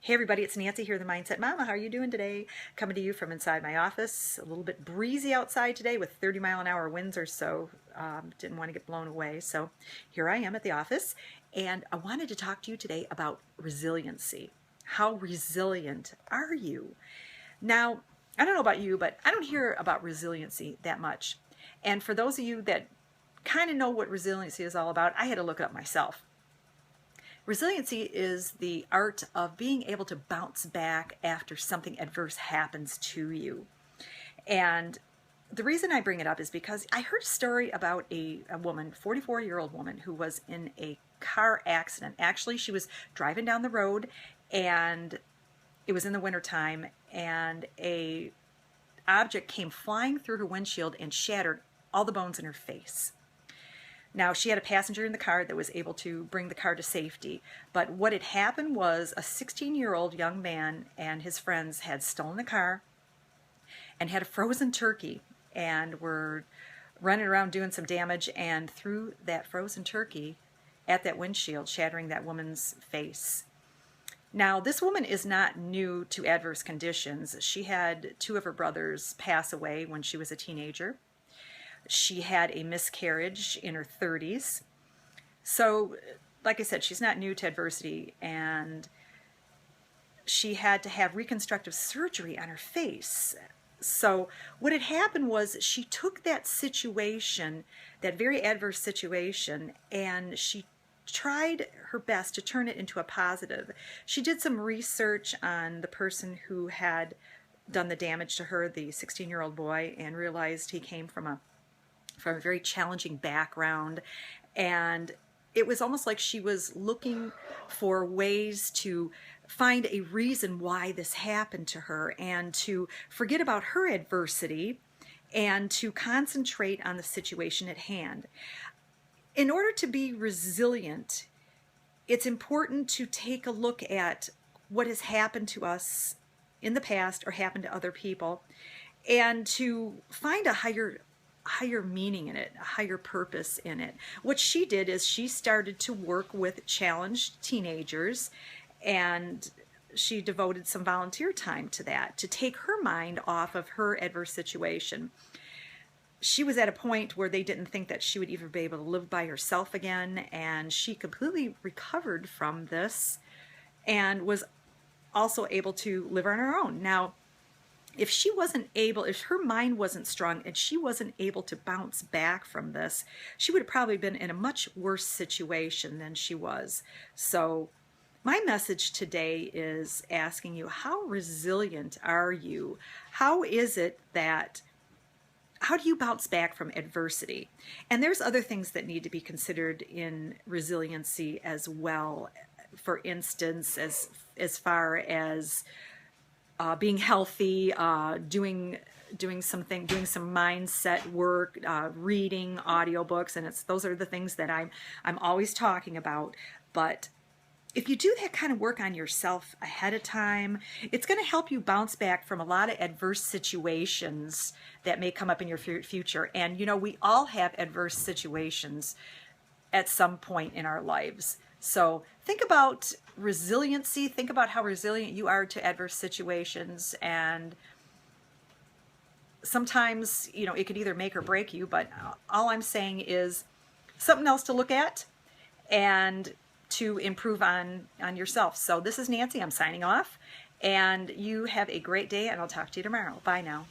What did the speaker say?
Hey everybody, it's Nancy here, the Mindset Mama. How are you doing today? Coming to you from inside my office. A little bit breezy outside today with 30-mile-an-hour winds or so. Didn't want to get blown away, so here I am at the office. And I wanted to talk to you today about resiliency. How resilient are you? Now, I don't know about you, but I don't hear about resiliency that much. And for those of you that kind of know what resiliency is all about, I had to look it up myself. Resiliency is the art of being able to bounce back after something adverse happens to you. And the reason I bring it up is because I heard a story about a woman, 44-year-old woman, who was in a car accident. Actually, she was driving down the road, and it was in the wintertime, and a object came flying through her windshield and shattered all the bones in her face. Now, she had a passenger in the car that was able to bring the car to safety, but what had happened was a 16-year-old young man and his friends had stolen the car and had a frozen turkey and were running around doing some damage and threw that frozen turkey at that windshield, shattering that woman's face. Now, this woman is not new to adverse conditions. She had two of her brothers pass away when she was a teenager. She had a miscarriage in her 30s. So, like I said, she's not new to adversity, and she had to have reconstructive surgery on her face. So what had happened was she took that situation, that very adverse situation, and she tried her best to turn it into a positive. She did some research on the person who had done the damage to her, the 16-year-old boy, and realized he came from a very challenging background, and it was almost like she was looking for ways to find a reason why this happened to her and to forget about her adversity and to concentrate on the situation at hand. In order to be resilient, it's important to take a look at what has happened to us in the past or happened to other people and to find a higher meaning in it, a higher purpose in it. What she did is she started to work with challenged teenagers, and she devoted some volunteer time to that, to take her mind off of her adverse situation. She was at a point where they didn't think that she would ever be able to live by herself again, and she completely recovered from this and was also able to live on her own. Now, if her mind wasn't strong and she wasn't able to bounce back from this, she would have probably been in a much worse situation than she was. So my message today is asking you, how resilient are you? How do you bounce back from adversity? And there's other things that need to be considered in resiliency as well. For instance, as far as being healthy, doing some mindset work, reading audiobooks, and those are the things that I'm always talking about. But if you do that kind of work on yourself ahead of time, it's going to help you bounce back from a lot of adverse situations that may come up in your future. And you know, we all have adverse situations at some point in our lives. So think about resiliency, think about how resilient you are to adverse situations, and sometimes, you know, it could either make or break you, but all I'm saying is something else to look at and to improve on yourself. So this is Nancy, I'm signing off, and you have a great day, and I'll talk to you tomorrow. Bye now.